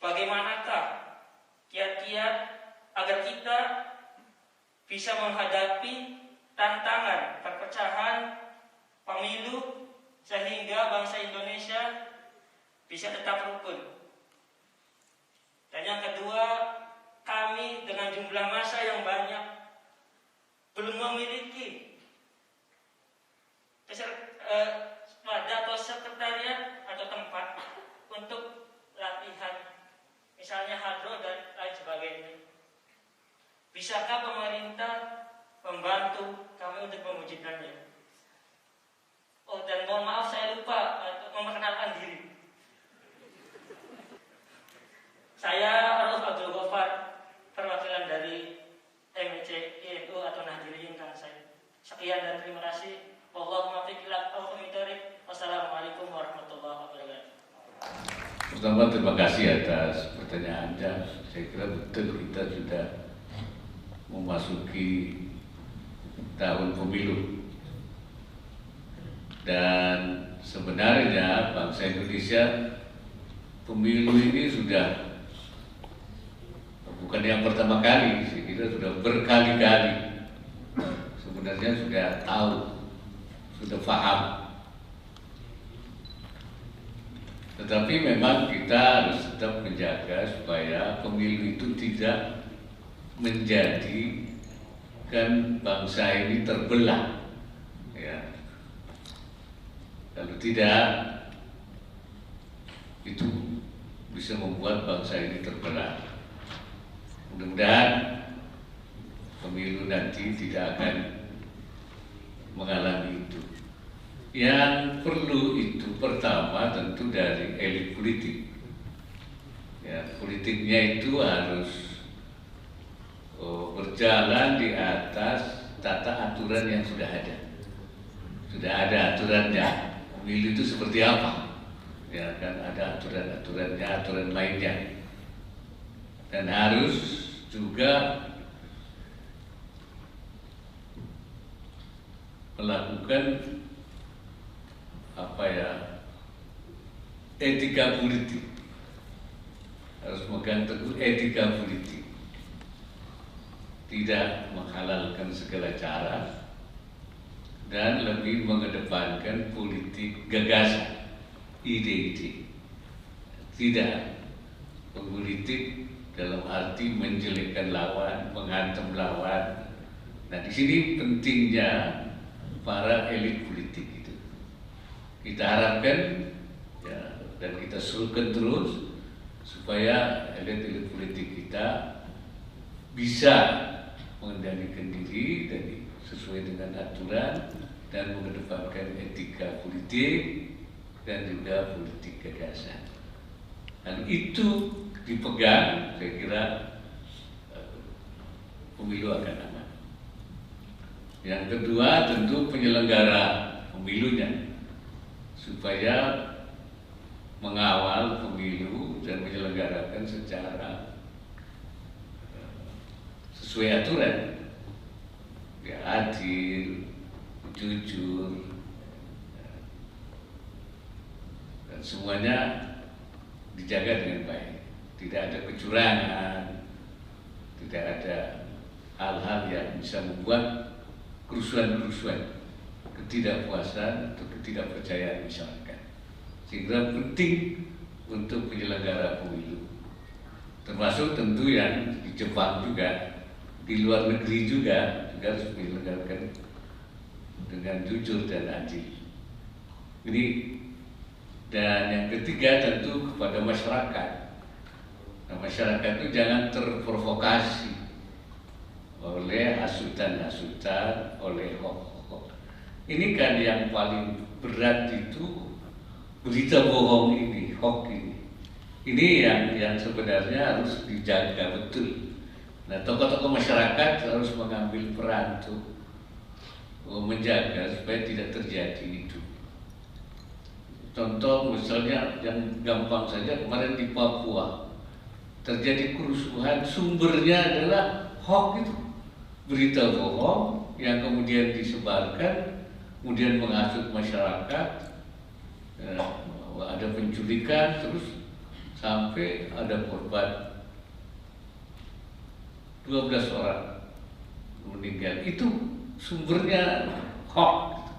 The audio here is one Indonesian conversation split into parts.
bagaimanakah kiat-kiat agar kita bisa menghadapi tantangan perpecahan pemilu sehingga bangsa Indonesia bisa tetap rukun. Dan yang kedua, kami dengan jumlah massa yang banyak belum memiliki wadah atau sekretariat atau tempat untuk latihan, misalnya hadro dan lain sebagainya. Bisakah pemerintah membantu kami untuk mewujudkannya? Oh, dan mohon maaf saya lupa memperkenalkan diri. Saya Aruf Abdul Ghaffar, perwakilan dari MIC INU atau Nahdliyin Tangsel. Sekian dan terima kasih. Wallahumma fiqilak al-qamidorik. Wassalamualaikum warahmatullahi wabarakatuh. Pertama, terima kasih atas pertanyaan Anda. Saya kira betul kita sudah memasuki tahun pemilu. Dan sebenarnya bangsa Indonesia pemilu ini sudah bukan yang pertama kali, saya kira sudah berkali-kali. Sebenarnya sudah tahu, sudah paham. Tetapi memang kita harus tetap menjaga supaya pemilu itu tidak menjadikan bangsa ini terbelah. Ya. Kalau tidak, itu bisa membuat bangsa ini terbelah. Mudah-mudahan pemilu nanti tidak akan mengalami itu. Yang perlu itu pertama tentu dari elit politik. Ya, politiknya itu harus berjalan di atas tata aturan yang sudah ada. Sudah ada aturannya. Pemilu itu seperti apa? Ya kan ada aturan-aturannya, aturan mainnya. Dan harus juga melakukan etika politik, harus memegang teguh etika politik, tidak menghalalkan segala cara dan lebih mengedepankan politik gagasan, ide-ide, tidak politik dalam arti menjelekkan lawan, menghantam lawan. Nah, di sini pentingnya para elit politik itu. Kita harapkan ya, dan kita suruhkan terus supaya elit-elit politik kita bisa mengendalikan diri dan sesuai dengan aturan dan mengedepankan etika politik dan juga politik gagasan. Dan itu dipegang, saya kira pemilu akan aman. Yang kedua tentu penyelenggara pemilunya, supaya mengawal pemilu dan menyelenggarakan secara sesuai aturan, ya, adil, jujur, dan semuanya dijaga dengan baik. Tidak ada kecurangan, tidak ada hal-hal yang bisa membuat kerusuhan-kerusuhan, ketidakpuasan atau ketidakpercayaan masyarakat. Sehingga penting untuk penyelenggara pemilu, termasuk tentu yang di Jepang juga, di luar negeri juga harus menyelenggarakan dengan jujur dan adil. Ini. Dan yang ketiga tentu kepada masyarakat. Nah, masyarakat itu jangan terprovokasi oleh hasutan-hasutan, oleh hoax. Ini kan yang paling berat itu berita bohong ini, hoax ini. Ini yang sebenarnya harus dijaga betul. Nah, tokoh-tokoh masyarakat harus mengambil peran untuk menjaga supaya tidak terjadi itu. Contoh misalnya yang gampang saja, kemarin di Papua terjadi kerusuhan, sumbernya adalah hoax itu, berita bohong yang kemudian disebarkan, kemudian menghasut masyarakat, ada penculikan, terus sampai ada korban 12 orang meninggal. Itu sumbernya hoax.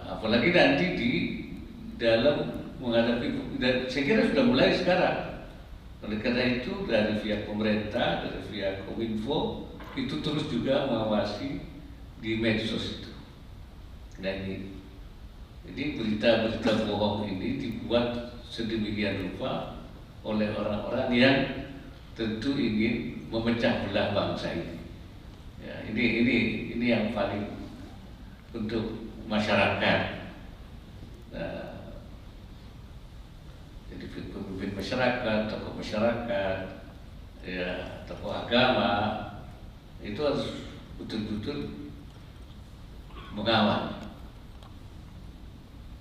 Apalagi nanti di dalam menghadapi, dan saya kira sudah mulai sekarang. Oleh karena itu dari pihak pemerintah, dari pihak Kominfo itu terus juga mengawasi di medsos itu. Dan jadi berita-berita bohong ini dibuat sedemikian rupa oleh orang-orang yang tentu ingin memecah belah bangsa ini. Ya, ini yang paling untuk masyarakat. Nah, jadi pemimpin masyarakat, tokoh masyarakat, ya, tokoh agama itu harus betul-betul mengawal.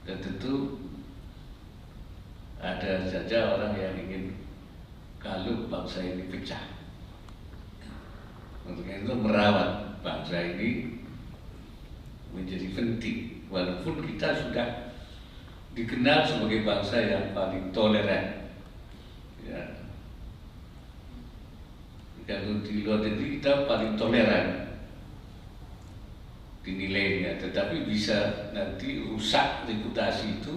Dan tentu ada saja orang yang ingin kalau bangsa ini pecah. Untuk itu merawat bangsa ini menjadi penting. Walaupun kita sudah dikenal sebagai bangsa yang paling toleran, ya. Kalau di luar negeri kita paling toleran dinilainya, tetapi bisa nanti rusak reputasi itu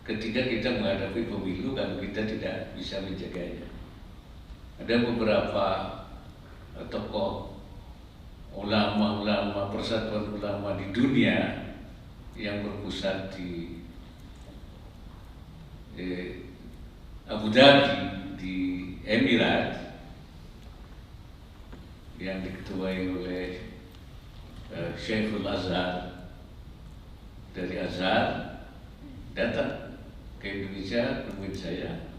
ketika kita menghadapi pemilu kalau kita tidak bisa menjaganya. Ada beberapa tokoh ulama-ulama, persatuan ulama di dunia yang berpusat di Abu Dhabi di Emirat, yang diketuai oleh Syekhul Azhar dari Azhar, datang ke Indonesia menemui saya.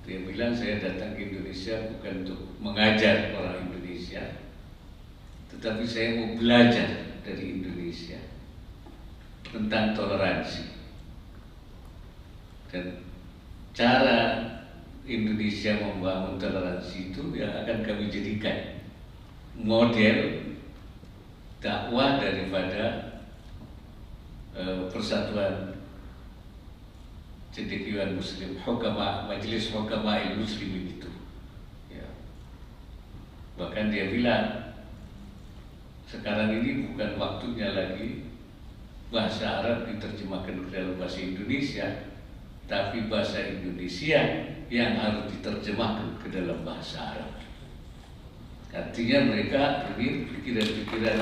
Dia bilang, saya datang ke Indonesia bukan untuk mengajar orang Indonesia, tetapi saya mau belajar dari Indonesia tentang toleransi. Dan cara Indonesia membangun toleransi itu yang akan kami jadikan model dakwah daripada Persatuan Cendekiawan Muslim, Hukama, Majelis Hukama Muslimin itu. Ya. Bahkan dia bilang, sekarang ini bukan waktunya lagi bahasa Arab diterjemahkan ke dalam bahasa Indonesia, tapi bahasa Indonesia yang harus diterjemahkan ke dalam bahasa Arab. Artinya mereka ini pikiran-pikiran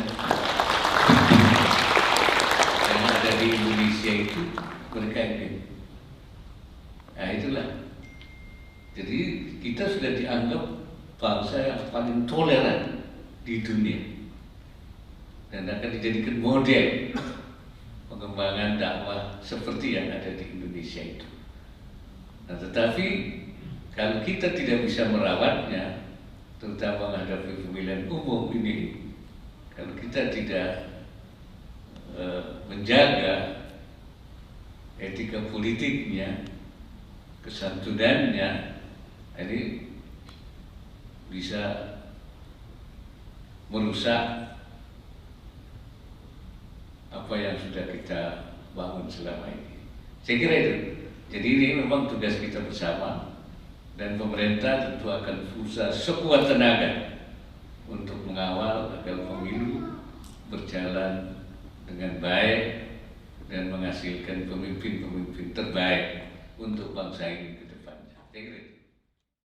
yang ada di Indonesia itu mereka ingin. Nah itulah. Jadi kita sudah dianggap bangsa yang paling toleran di dunia dan akan dijadikan model pengembangan dakwah seperti yang ada di Indonesia itu. Nah, tetapi kalau kita tidak bisa merawatnya, terutama menghadapi pemilihan umum ini, kalau kita tidak menjaga etika politiknya, kesantunannya, ini bisa merusak apa yang sudah kita bangun selama ini. Saya kira itu. Jadi ini memang tugas kita bersama, dan pemerintah tentu akan berusaha sekuat tenaga untuk mengawal agar pemilu berjalan dengan baik dan menghasilkan pemimpin-pemimpin terbaik untuk bangsa ini ke depannya. Saya kira itu.